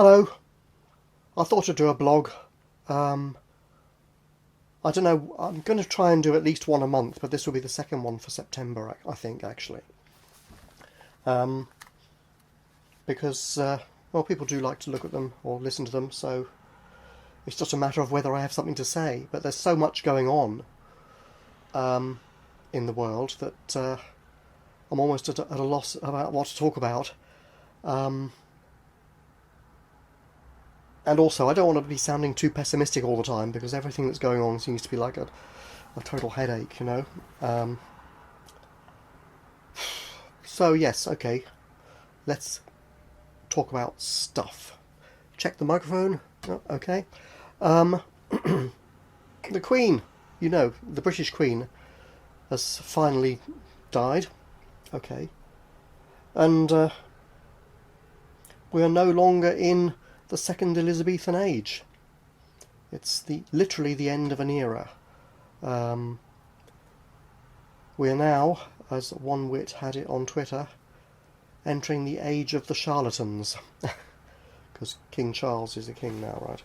Hello. I thought I'd do a blog. Um, I don't know. I'm going to try and do at least one a month, but this will be the second one for September, I think, actually. Um, because, well, people do like to look at them or listen to them, so it's just a matter of whether I have something to say. But there's so much going on in the world that I'm almost at a loss about what to talk about. Um, and also, I don't want to be sounding too pessimistic all the time because everything that's going on seems to be like a total headache, you know. Um, so, yes, okay, let's talk about stuff. Check the microphone. Oh, okay. Um, the Queen, the British Queen, has finally died. Okay. And we are no longer in the Second Elizabethan Age. It's literally the end of an era. We are now, as one wit had it on Twitter, entering the age of the charlatans. Because King Charles is the king now, right?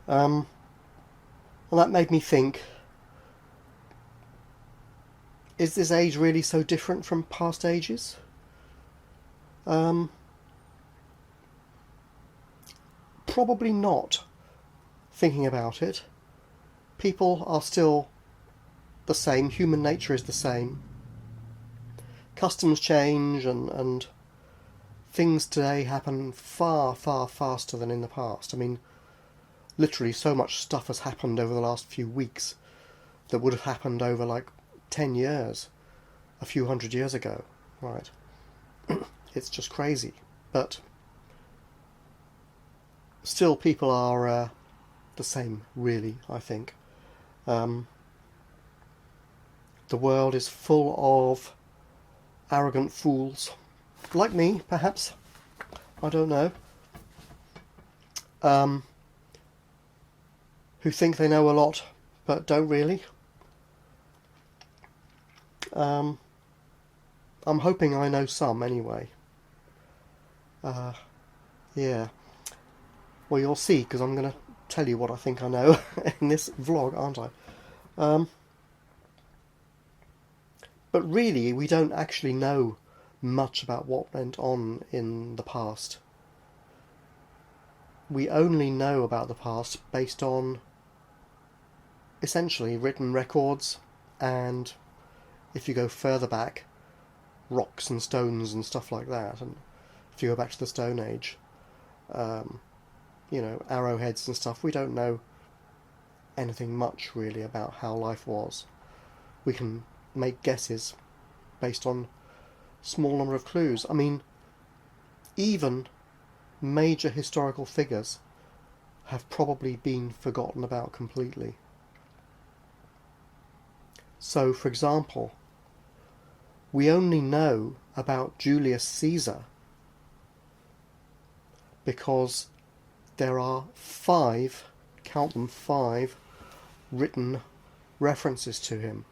And that made me think, is this age really so different from past ages? Probably not, thinking about it. People are still the same, human nature is the same. Customs change and things today happen far, far faster than in the past. I mean, literally so much stuff has happened over the last few weeks that would have happened over like 10 years, a few hundred years ago, right? It's just crazy. But still people are the same, really, I think. The world is full of arrogant fools, like me, perhaps. I don't know. Who think they know a lot, but don't really. I'm hoping I know some, anyway. Yeah. Well, you'll see, because I'm going to tell you what I think I know in this vlog, aren't I? But really, we don't actually know much about what went on in the past. We only know about the past based on, essentially, written records, and if you go further back, rocks and stones and stuff like that. And if you go back to the Stone Age, arrowheads and stuff, we don't know anything much really about how life was. We can make guesses based on small number of clues. I mean, even major historical figures have probably been forgotten about completely. So, for example, we only know about Julius Caesar because there are 5, count them, 5 written references to him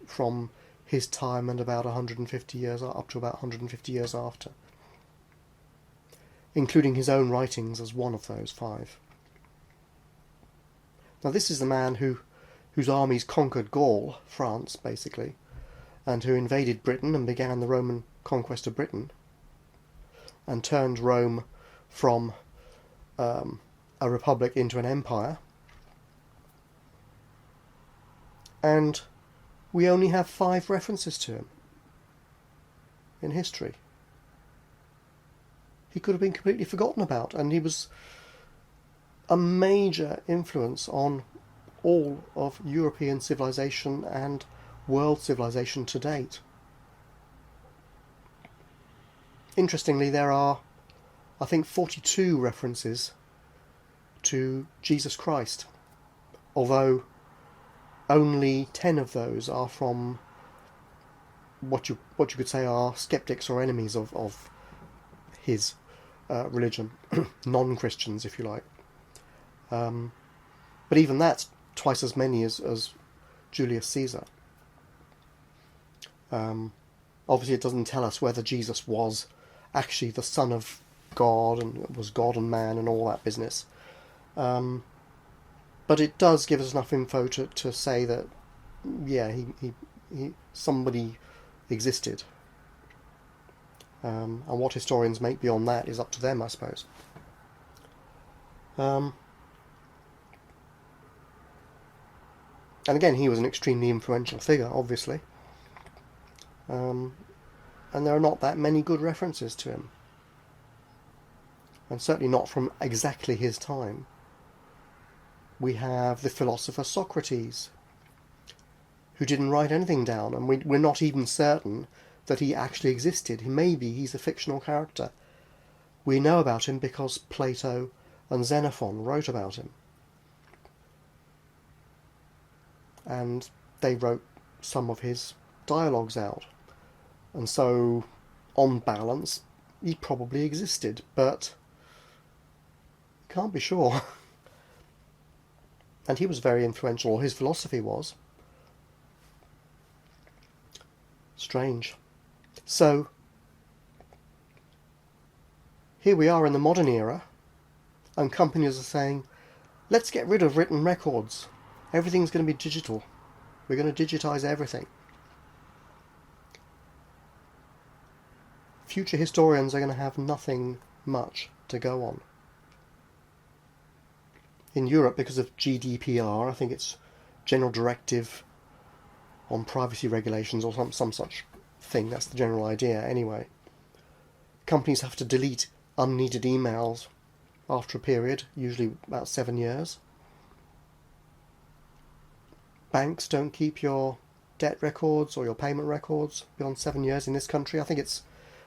from his time and about 150 years up to about 150 years after, including his own writings as one of those 5. Now this is the man whose armies conquered Gaul, France basically, and who invaded Britain and began the Roman conquest of Britain and turned Rome from a republic into an empire. And we only have 5 references to him in history. He could have been completely forgotten about, and he was a major influence on all of European civilization and world civilization to date. Interestingly, there are, I think, 42 references to Jesus Christ, although only 10 of those are from what you could say are skeptics or enemies of his religion, non-Christians, if you like. But even that's twice as many as Julius Caesar. Obviously, it doesn't tell us whether Jesus was actually the son of God and was God and man and all that business. But it does give us enough info to say that, yeah, he somebody existed. And what historians make beyond that is up to them, I suppose. And again, he was an extremely influential figure, obviously. And there are not that many good references to him. And certainly not from exactly his time. We have the philosopher Socrates, who didn't write anything down, and we're not even certain that he actually existed. Maybe he's a fictional character. We know about him because Plato and Xenophon wrote about him. And they wrote some of his dialogues out. And so, on balance, he probably existed, but can't be sure. And he was very influential, or his philosophy was. Strange. So, here we are in the modern era, and companies are saying, let's get rid of written records. Everything's going to be digital. We're going to digitize everything. Future historians are going to have nothing much to go on. In Europe, because of GDPR, I think it's General Directive on Privacy Regulations or some such thing, that's the general idea anyway. Companies have to delete unneeded emails after a period, usually about 7 years. Banks don't keep your debt records or your payment records beyond 7 years in this country. I think it's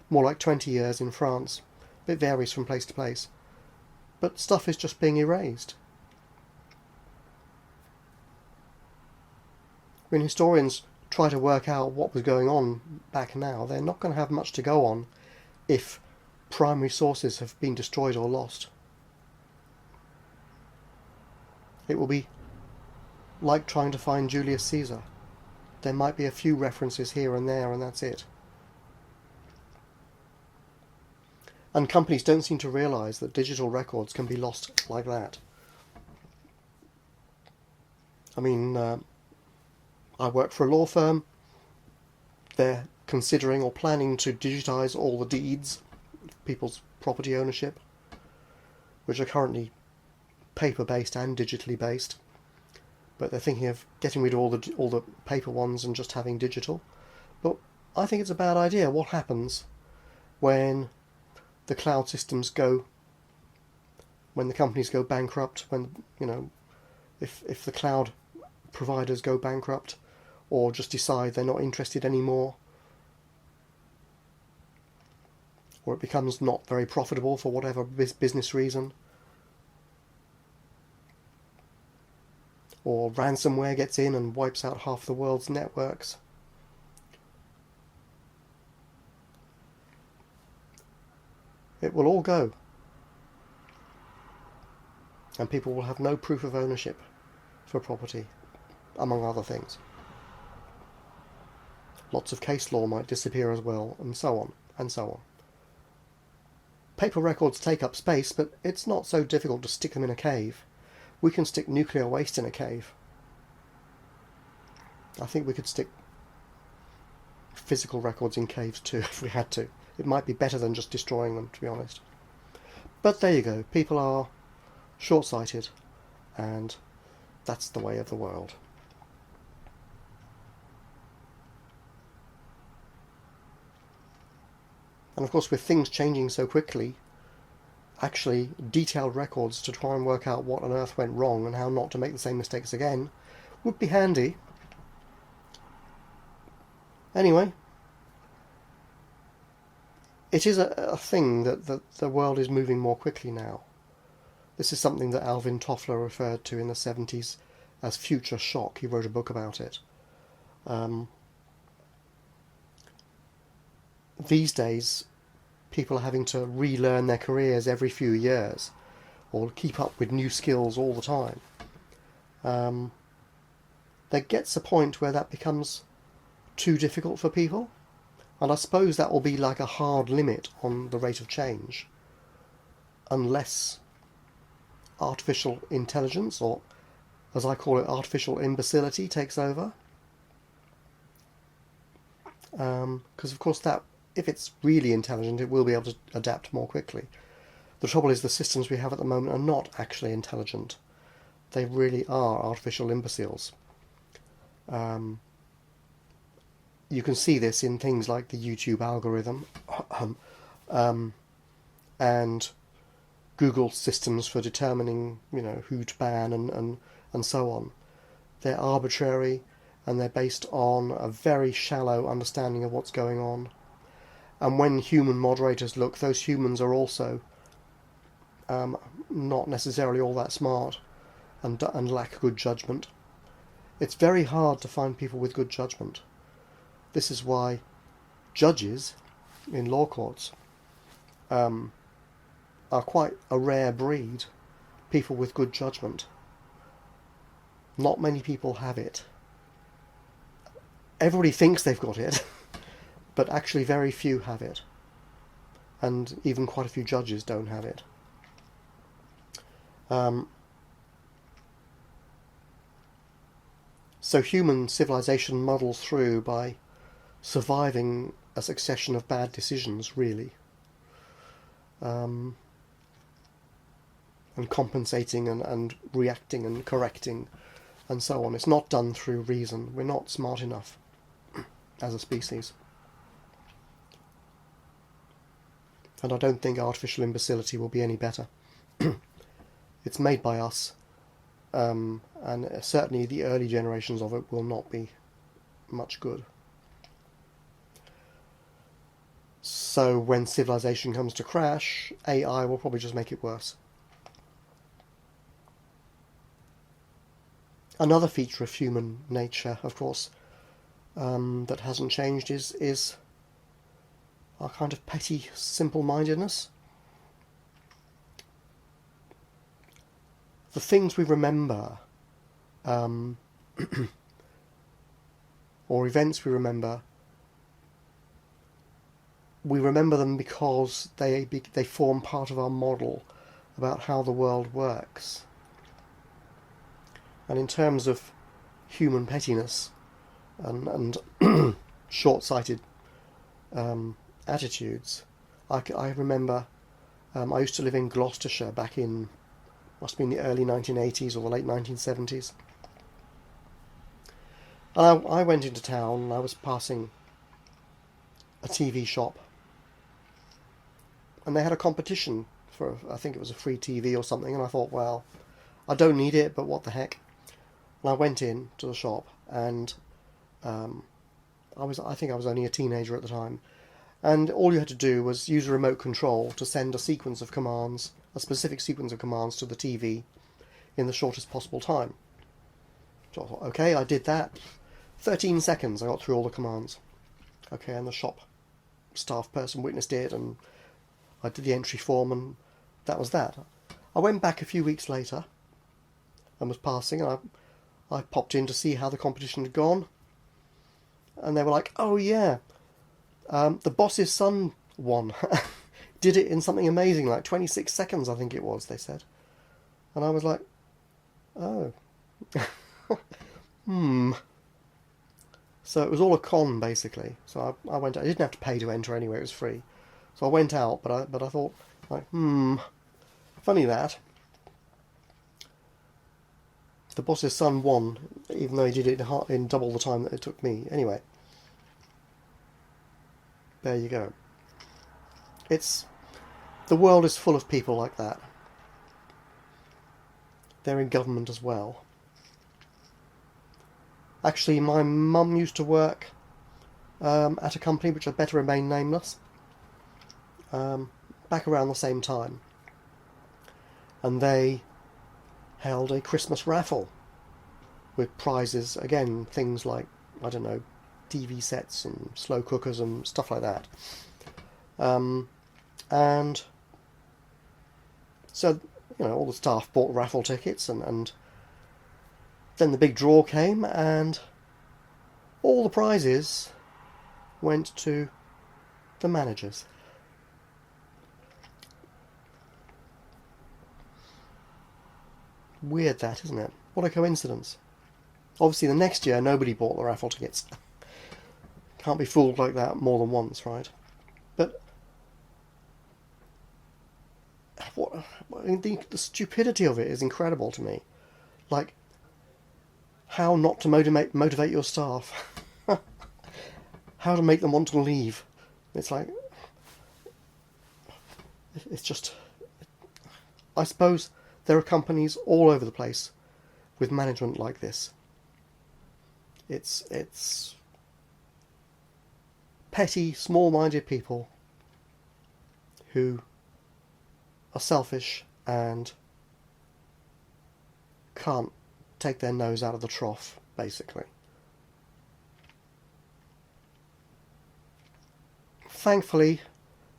more like 20 years in France. It varies from place to place. But stuff is just being erased. When historians try to work out what was going on back now, they're not going to have much to go on if primary sources have been destroyed or lost. It will be like trying to find Julius Caesar. There might be a few references here and there, and that's it. And companies don't seem to realise that digital records can be lost like that. I mean, I work for a law firm. They're considering or planning to digitise all the deeds of people's property ownership, which are currently paper-based and digitally based. But they're thinking of getting rid of all the paper ones and just having digital. But I think it's a bad idea. What happens when the cloud systems when the companies go bankrupt, if the cloud providers go bankrupt or just decide they're not interested anymore, or it becomes not very profitable for whatever business reason, or ransomware gets in and wipes out half the world's networks. It will all go. And people will have no proof of ownership for property, among other things. Lots of case law might disappear as well, and so on, and so on. Paper records take up space, but it's not so difficult to stick them in a cave. We can stick nuclear waste in a cave. I think we could stick physical records in caves too, if we had to. It might be better than just destroying them, to be honest. But there you go. People are short-sighted, and that's the way of the world. And of course, with things changing so quickly, actually detailed records to try and work out what on earth went wrong and how not to make the same mistakes again would be handy. Anyway, it is a thing that the world is moving more quickly now. This is something that Alvin Toffler referred to in the 70s as future shock. He wrote a book about it. These days, people are having to relearn their careers every few years, or keep up with new skills all the time. There gets a point where that becomes too difficult for people, and I suppose that will be like a hard limit on the rate of change. unless artificial intelligence, or as I call it, artificial imbecility, takes over. Because of course that, if it's really intelligent, it will be able to adapt more quickly. The trouble is the systems we have at the moment are not actually intelligent. They really are artificial imbeciles. You can see this in things like the YouTube algorithm and Google systems for determining, who to ban and so on. They're arbitrary, and they're based on a very shallow understanding of what's going on. And when human moderators look, those humans are also not necessarily all that smart and lack good judgment. It's very hard to find people with good judgment. This is why judges in law courts are quite a rare breed, people with good judgment. Not many people have it. Everybody thinks they've got it, but actually very few have it. And even quite a few judges don't have it. So human civilization muddles through by surviving a succession of bad decisions, really. And compensating and reacting and correcting and so on. It's not done through reason. We're not smart enough as a species. And I don't think artificial imbecility will be any better. It's made by us, and certainly the early generations of it will not be much good. So when civilization comes to crash, AI will probably just make it worse. Another feature of human nature, of course, that hasn't changed is our kind of petty simple-mindedness. The things we remember, or events we remember them because they form part of our model about how the world works. And in terms of human pettiness and short-sighted attitudes, I remember I used to live in Gloucestershire back in, must have been the early 1980s or the late 1970s. And I went into town and I was passing a TV shop, and they had a competition for, I think it was a free TV or something, and I thought, well, I don't need it, but what the heck. And I went in to the shop, and I think I was only a teenager at the time, and all you had to do was use a remote control to send a sequence of commands, a specific sequence of commands to the TV in the shortest possible time. So I thought, okay, I did that. 13 seconds I got through all the commands. Okay, and the shop staff person witnessed it, and I did the entry form, and that was that. I went back a few weeks later and was passing, and I popped in to see how the competition had gone, and they were like, oh yeah, the boss's son won. Did it in something amazing, like 26 seconds I think it was, they said. And I was like, oh. So it was all a con, basically. So I went. I didn't have to pay to enter anyway, it was free. So I went out, but I thought, like, funny that. The boss's son won, even though he did it in double the time that it took me. Anyway, there you go. The world is full of people like that. They're in government as well. Actually, my mum used to work at a company which had better remain nameless, back around the same time. And they held a Christmas raffle with prizes, again, things like, I don't know, TV sets and slow cookers and stuff like that. And so, all the staff bought raffle tickets, and then the big draw came, and all the prizes went to the managers. Weird that, isn't it? What a coincidence. Obviously the next year nobody bought the raffle tickets. Can't be fooled like that more than once, right? But the stupidity of it is incredible to me. Like, how not to motivate your staff. How to make them want to leave. It's like, it's just, I suppose there are companies all over the place with management like this. It's petty, small-minded people who are selfish and can't take their nose out of the trough, basically. Thankfully,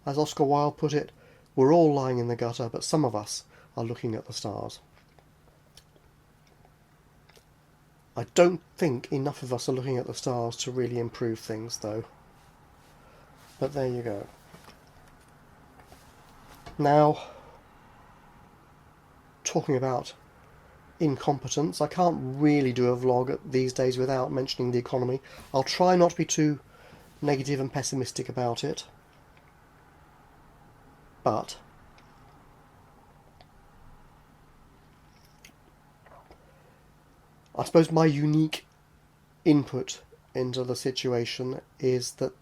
as Oscar Wilde put it, we're all lying in the gutter, but some of us are looking at the stars. I don't think enough of us are looking at the stars to really improve things, though. But there you go. Now, talking about incompetence, I can't really do a vlog these days without mentioning the economy. I'll try not to be too negative and pessimistic about it. But I suppose my unique input into the situation is that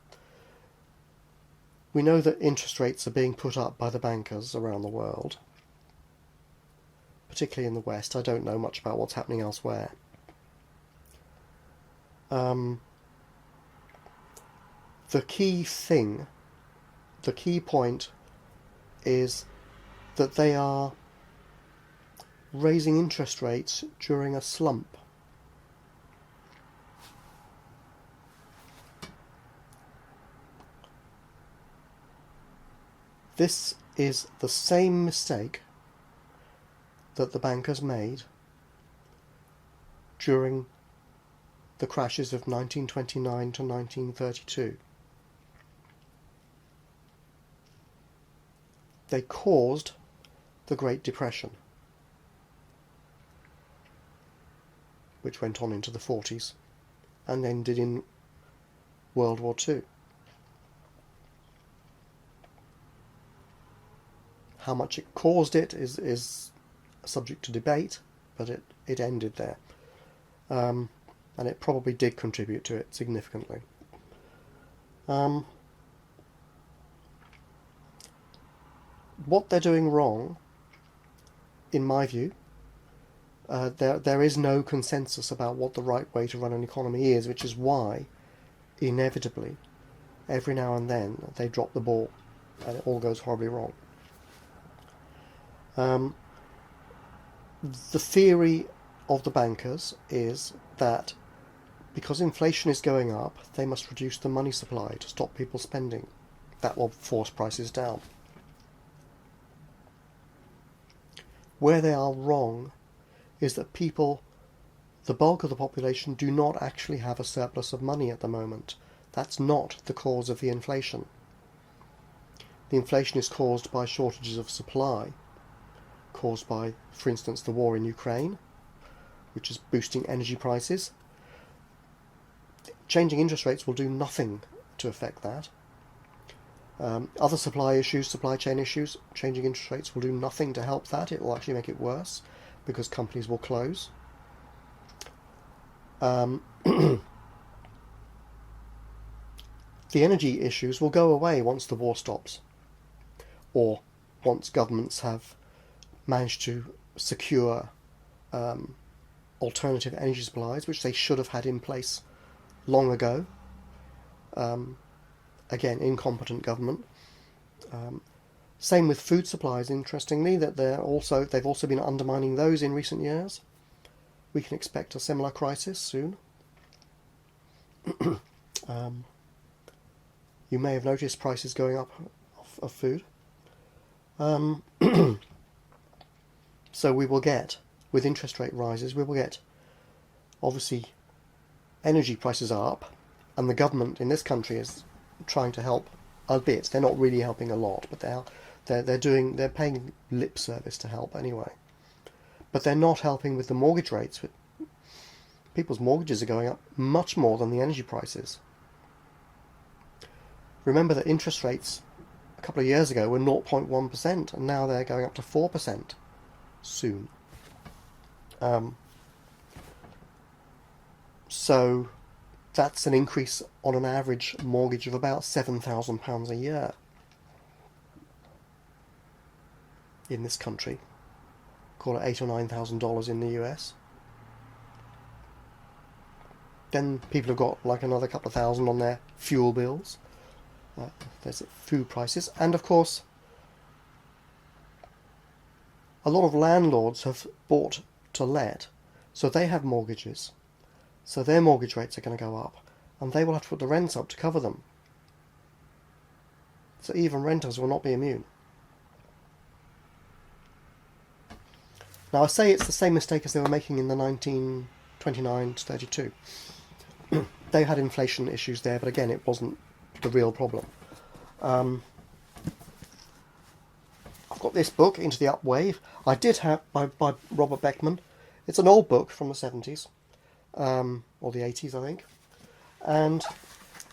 we know that interest rates are being put up by the bankers around the world, particularly in the West. I don't know much about what's happening elsewhere. The key point is that they are raising interest rates during a slump. This is the same mistake that the bankers made during the crashes of 1929 to 1932. They caused the Great Depression, which went on into the 40s and ended in World War II. How much it caused it is subject to debate, but it ended there. And it probably did contribute to it significantly. What they're doing wrong, in my view, there is no consensus about what the right way to run an economy is, which is why, inevitably, every now and then they drop the ball and it all goes horribly wrong. The theory of the bankers is that because inflation is going up, they must reduce the money supply to stop people spending. That will force prices down. Where they are wrong is that people, the bulk of the population, do not actually have a surplus of money at the moment. That's not the cause of the inflation. The inflation is caused by shortages of supply, caused by, for instance, the war in Ukraine, which is boosting energy prices. Changing interest rates will do nothing to affect that. Other supply issues, supply chain issues, changing interest rates will do nothing to help that. It will actually make it worse because companies will close. The energy issues will go away once the war stops, or once governments have managed to secure alternative energy supplies, which they should have had in place long ago. Again, incompetent government. Same with food supplies, interestingly, that they've also been undermining those in recent years. We can expect a similar crisis soon. You may have noticed prices going up of food. So we will get, with interest rate rises, we will get, obviously, energy prices are up, and the government in this country is trying to help, albeit they're not really helping a lot, but they're paying lip service to help anyway. but they're not helping with the mortgage rates. People's mortgages are going up much more than the energy prices. Remember that interest rates a couple of years ago were 0.1%, and now they're going up to 4% soon. So that's an increase on an average mortgage of about £7,000 a year in this country. Call it $8,000 or $9,000 in the US. Then people have got like another couple of thousand on their fuel bills. There's food prices, and of course a lot of landlords have bought to let, so they have mortgages, so their mortgage rates are going to go up, and they will have to put the rents up to cover them. So even renters will not be immune. Now I say it's the same mistake as they were making in the 1929 to 32. They had inflation issues there, but again, it wasn't the real problem. I've got this book, Into the Upwave. I did have by Robert Beckman. It's an old book from the 70s, or the 80s, I think. And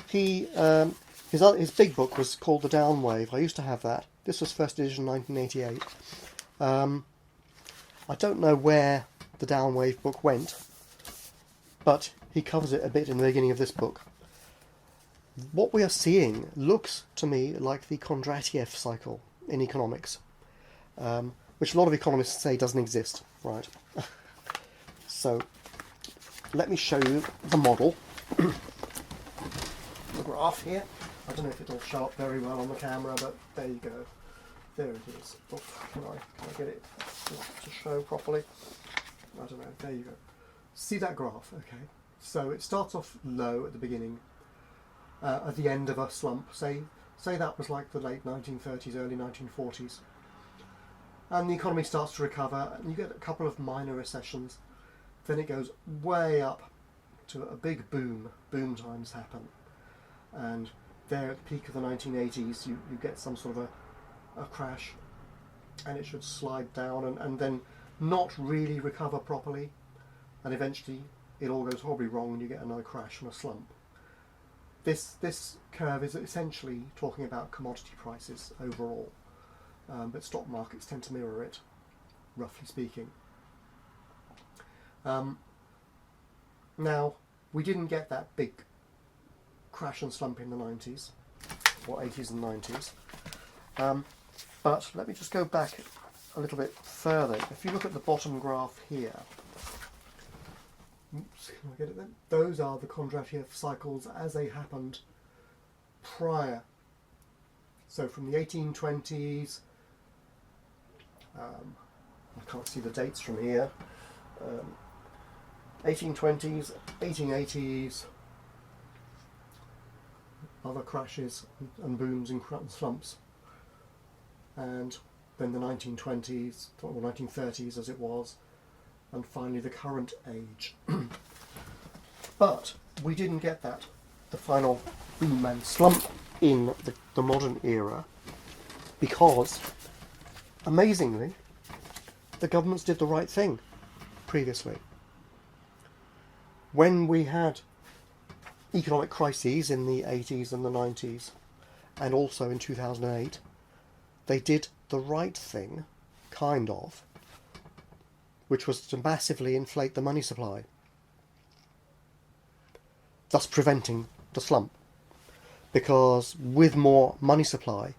he his big book was called The Downwave. I used to have that. This was first edition 1988. I don't know where the Downwave book went, but he covers it a bit in the beginning of this book. What we are seeing looks to me like the Kondratieff cycle in economics, which a lot of economists say doesn't exist, right? So let me show you the model, the graph here. I don't know if it'll show up very well on the camera, but there you go. There it is. Oh, can I get it to show properly? I don't know. There you go. See that graph? Okay. So it starts off low at the beginning. At the end of a slump, say that was like the late 1930s, early 1940s, and the economy starts to recover, and you get a couple of minor recessions, then it goes way up to a big boom. Boom times happen, and there at the peak of the 1980s, you get some sort of a crash, and it should slide down and then not really recover properly, and eventually it all goes horribly wrong and you get another crash and a slump. This curve is essentially talking about commodity prices overall, but stock markets tend to mirror it, roughly speaking. Now, we didn't get that big crash and slump in the 90s, or 80s and 90s, but let me just go back a little bit further. If you look at the bottom graph here, oops, can I get it then? Those are the Kondratieff cycles as they happened prior. So from the 1820s, I can't see the dates from here, 1820s, 1880s, other crashes and booms and slumps, and then the 1920s, or 1930s as it was, and finally the current age. But we didn't get that, the final boom and slump in the modern era, because, amazingly, the governments did the right thing previously. When we had economic crises in the 80s and the 90s, and also in 2008, they did the right thing, kind of, which was to massively inflate the money supply, thus preventing the slump. Because with more money supply,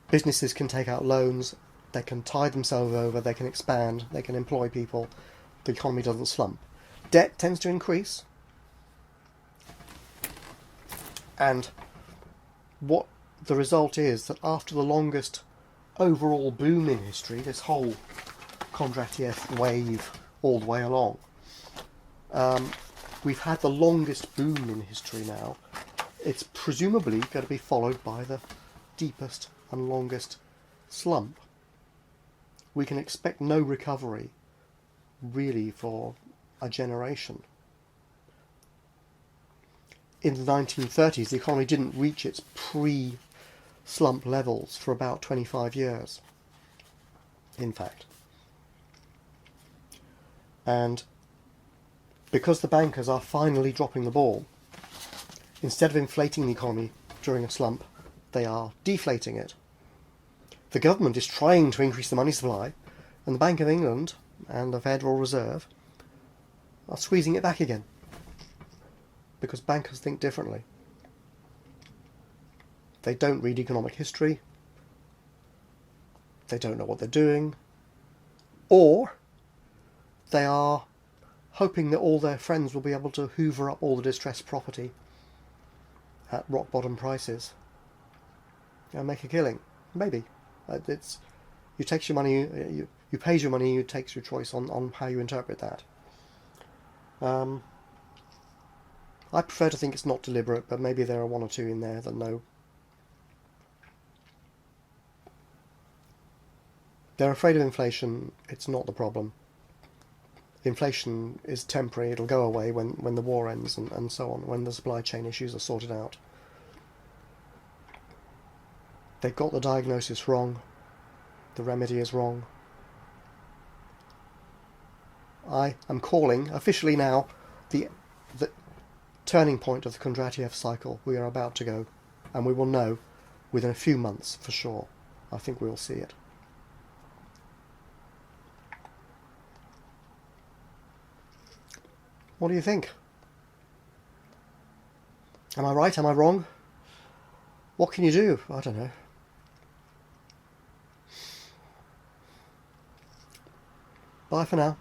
businesses can take out loans, they can tide themselves over, they can expand, they can employ people, the economy doesn't slump. Debt tends to increase, and what the result is that after the longest overall boom in history, this whole Kondratieff wave all the way along, we've had the longest boom in history now. It's presumably going to be followed by the deepest and longest slump. We can expect no recovery really for a generation. In the 1930s, the economy didn't reach its pre-slump levels for about 25 years, in fact. And because the bankers are finally dropping the ball, instead of inflating the economy during a slump, they are deflating it. The government is trying to increase the money supply, and the Bank of England and the Federal Reserve are squeezing it back again, because bankers think differently. They don't read economic history, they don't know what they're doing, or they are hoping that all their friends will be able to hoover up all the distressed property at rock bottom prices and make a killing. Maybe. It's, you take your money, you pays your money, you takes your choice on how you interpret that. I prefer to think it's not deliberate, but maybe there are one or two in there that know. They're afraid of inflation. It's not the problem. Inflation is temporary. It'll go away when the war ends and so on, when the supply chain issues are sorted out. They've got the diagnosis wrong. The remedy is wrong. I am calling, officially now, the turning point of the Kondratieff cycle. We are about to go, and we will know within a few months for sure. I think we will see it. What do you think? Am I right? Am I wrong? What can you do? I don't know. Bye for now.